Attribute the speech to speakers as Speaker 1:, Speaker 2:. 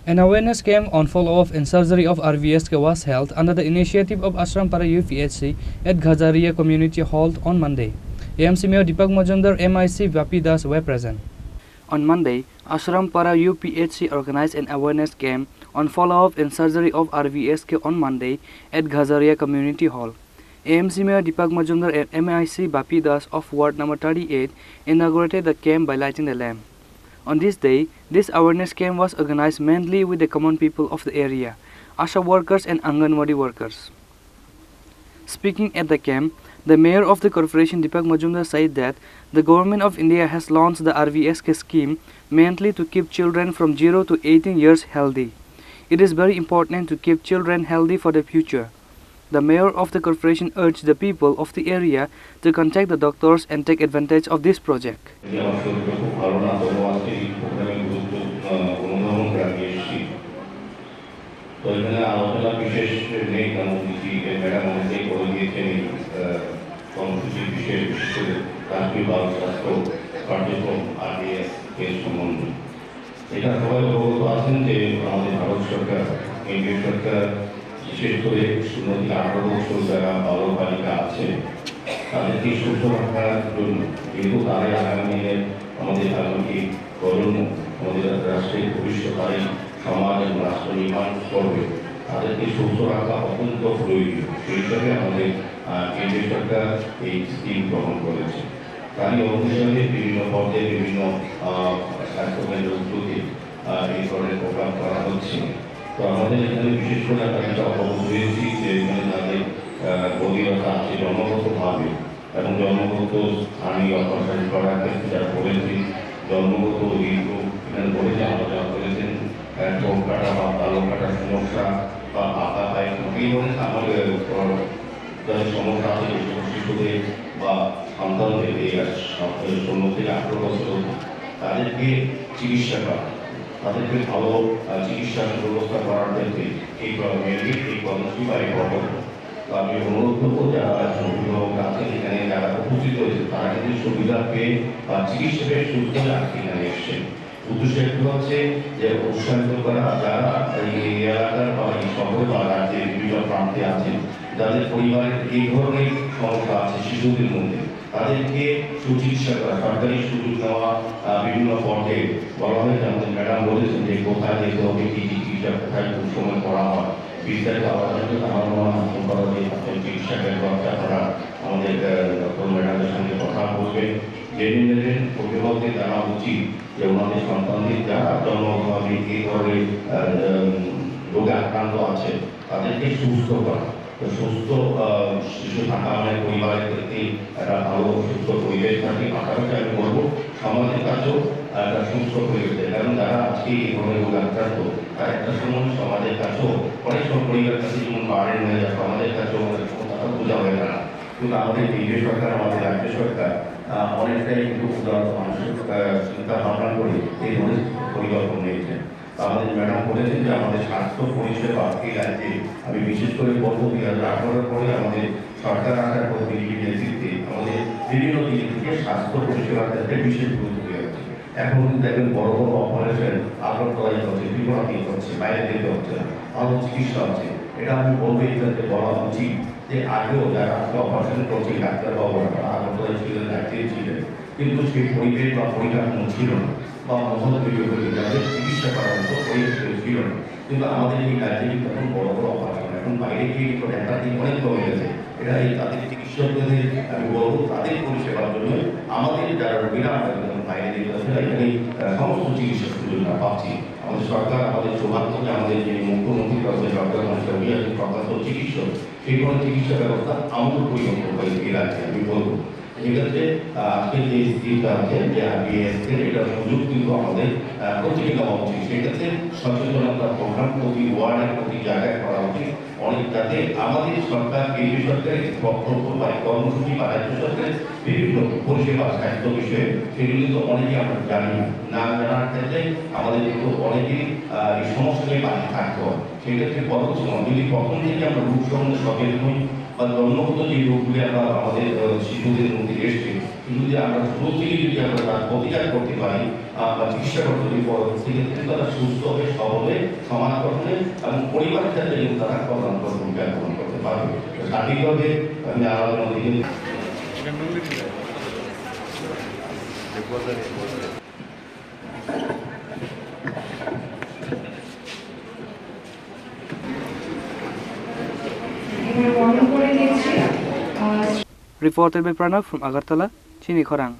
Speaker 1: An awareness camp on follow-up and surgery of RBSK was held under the initiative of Ashrampara UPHC at Ghazaria Community Hall on Monday. AMC Mayor Deepak Majumdar, MIC Vapi Das were present. On Monday, Ashrampara UPHC organized an awareness camp on follow-up and surgery of RBSK on Monday at Ghazaria Community Hall. AMC Mayor Deepak Majumdar and MIC Vapi Das of Ward number 38 inaugurated the camp by lighting the lamp. On this day, this awareness camp was organized mainly with the common people of the area, ASHA workers and Anganwadi workers. Speaking at the camp, the mayor of the corporation Deepak Majumdar said that the government of India has launched the RBSK scheme mainly to keep children from 0 to 18 years healthy. It is very important to keep children healthy for the future. The mayor of the corporation urged the people of the area to contact the doctors and take advantage of this project.
Speaker 2: বিশেষ করে 0 থেকে 18 বছর যারা বালক বালিকা আছে তাদেরকে সুস্থ রাখার জন্য যেহেতু তারাই আগামী দিনে আমাদের আগামী প্রজন্ম আমাদের রাষ্ট্রের ভবিষ্যৎকারী সমাজ এবং রাষ্ট্র নির্মাণ করবে তাদেরকে সুস্থ রাখা অত্যন্ত প্রয়োজনীয় সেই হিসাবে আমাদের কেন্দ্রীয় সরকার এই স্কিম গ্রহণ করেছে তারই অনুসারে বিভিন্ন পর্যায়ে বিভিন্ন স্বাস্থ্যকেন্দ্রগুলোতে এই ধরনের প্রোগ্রাম করা হচ্ছে তো আমাদের এখানে বিশেষ করে একটা অবগত হয়েছি যে এখানে তাদের গভীরতা আছে জন্মগতভাবে এবং জন্মগত স্থানীয় অপারেশন করার ক্ষেত্রে যারা বলেছি জন্মগত এখানে বলেছে আলোচনা করেছেন চোখ কাটা বা কালো কাটার সমস্যা বা আঁকা পায় এই ধরনের আমাদের যাদের সমস্যা আছে শিশুদের বা সন্তানদের এই 16 থেকে 18 বছর তাদেরকে চিকিৎসা করা তাদেরকে ভালো চিকিৎসার ব্যবস্থা করার ক্ষেত্রে এই কর্মসূচি বা এই প্রকল্প আমি অনুরোধ করবো যারা অভিভাবক আছেন এখানে যারা উপস্থিত হয়েছে তারা কিন্তু সুবিধা পেয়ে বা চিকিৎসা পেয়ে সুস্থ এখানে এসছেন উদ্দেশ্য একটু হচ্ছে যে উৎসাহিত করা যারা এই এলাকার বা এই শহরে বা রাজ্যের বিভিন্ন প্রান্তে আছেন যাদের পরিবারের এই ধরনের সমস্যা আছে শিশুদের মধ্যে তাদেরকে সুচিকিৎসা করা সরকারি সুযোগ নেওয়া বিভিন্ন পর্যায়ে বলা হয় আমাদের ম্যাডাম বলেছেন যে কোথায় যেতে হবে কি চিকিৎসা কোথায় কোন সময় করা হয় বিস্তারিত আলোচনা করতে আমার মনে হয় হাসপাতাল যে চিকিৎসকের ব্যবস্থা করা আমাদের ডক্টর ম্যাডামের সঙ্গে কথা বলবেন জেনে নেবেন অভিভাবকদের জানা উচিত যে ওনাদের সন্তানদের যারা জন্মভাবে এই ধরনের রোগে আক্রান্ত আছে তাদেরকে সুস্থ করা সুস্থ শিশু থাকা মানে পরিবারের ক্ষেত্রে একটা ভালো সুস্থ পরিবেশ থাকে পাশাপাশি আমি বলবো সমাজের কাছেও একটা সুস্থ পরিবেশ কারণ যারা আজকে এই ধরনের রোগ আক্রান্ত তার একটা সময় সমাজের কাছেও অনেক সময় পরিবারের কাছে যেমন বাড়েন হয়ে যায় সমাজের কাছেও অনেক সময় তারা বোঝা হয়ে যায় না কিন্তু আমাদের কেন্দ্রীয় সরকার আমাদের রাজ্য সরকার অনেকটাই কিন্তু মানুষের চিন্তা ভাবনা করে এই ধরনের পরিকল্পনা নিয়েছেন আমাদের ম্যাডাম বলেছেন যে আমাদের স্বাস্থ্য পরিষেবা এই রাজ্যে আমি বিশেষ করে বলবো 2018 পরে আমাদের সরকার আসার পর দিল্লির নেতৃত্বে আমাদের বিভিন্ন দিক থেকে স্বাস্থ্য পরিষেবার ক্ষেত্রে বিশেষ গুরুত্ব দেওয়া হচ্ছে এখন কিন্তু দেখবেন বড় বড় অপারেশন আগরতলায় হচ্ছে ত্রিপুরাতে হচ্ছে বাইরে যেতে হচ্ছে না ভালো চিকিৎসা আছে এটা আমি বলবো এই ক্ষেত্রে বলা উচিত যে আগেও যারা অপারেশন করছে ডাক্তারবাবুরা তারা আগরতলায় ছিলেন রাজ্যে ছিলেন কিন্তু সেই পরিবেশ বা পরিকাঠামো ছিল না বা মহল তৈরি করে যাদের চিকিৎসা করার মতো পরিবেশ ছিল না কিন্তু আমাদের এই রাজ্যে কিন্তু এখন বড় বড় অপারেশন এখন বাইরে গিয়ে কিন্তু একটা দিন অনেক কমে গেছে এটা এই তাদের চিকিৎসকদের আমি বলবো তাদের পরিষেবার জন্য আমাদের যারা রোগীরা আমরা বাইরে যেতে হচ্ছে এখানে সমস্ত চিকিৎসা সুযোগ না পাচ্ছি আমাদের সরকার আমাদের সৌভাগ্য আমাদের যে মুখ্যমন্ত্রী আছে ডক্টর মানুষের প্রকাশ চিকিৎসক সেই ধরনের চিকিৎসা ব্যবস্থা আমাদের পরিবর্তন করে এই রাজ্যে আমি বলবো সেক্ষেত্রে আজকে যে স্কিমটা আছে যে RBSK এটা সুযোগ কিন্তু আমাদের প্রতিটি দেওয়া উচিত সেক্ষেত্রে সচেতনতা প্রোগ্রাম প্রতি ওয়ার্ডে প্রতি জায়গায় করা উচিত অনেক যাতে আমাদের সরকার কেন্দ্রীয় সরকারের বক্তব্য বা কর্মসূচি বা রাজ্য সরকারের বিভিন্ন পরিষেবা স্বাস্থ্য বিষয়ে সেগুলো কিন্তু অনেকেই আমরা জানি না জানার ক্ষেত্রে আমাদের কিন্তু অনেকেই এই সমস্যা নিয়ে বাড়ি থাকতে হয় সেক্ষেত্রে পরবর্তী সময় যদি প্রথম থেকে আমরা রোগ সম্বন্ধে সচেতন হই বা জন্মগত যে রোগগুলি আমরা আমাদের শিশুদের মধ্যে এসছে যদি আমরা শুরু থেকে যদি আমরা তার প্রতিকার করতে পারি বা চিকিৎসা করতে পারি, পরবর্তীতে কিন্তু তারা সুস্থ হবে, সবল হবে, সমাজ গঠনে এবং পরিবারের ক্ষেত্রে কিন্তু তারা প্রধানত ভূমিকা গ্রহণ করতে পারবে। স্বাভাবিকভাবে আমি আলাদা নদীকে
Speaker 1: Reported by Pranav from Agartala, Chini, Khorang.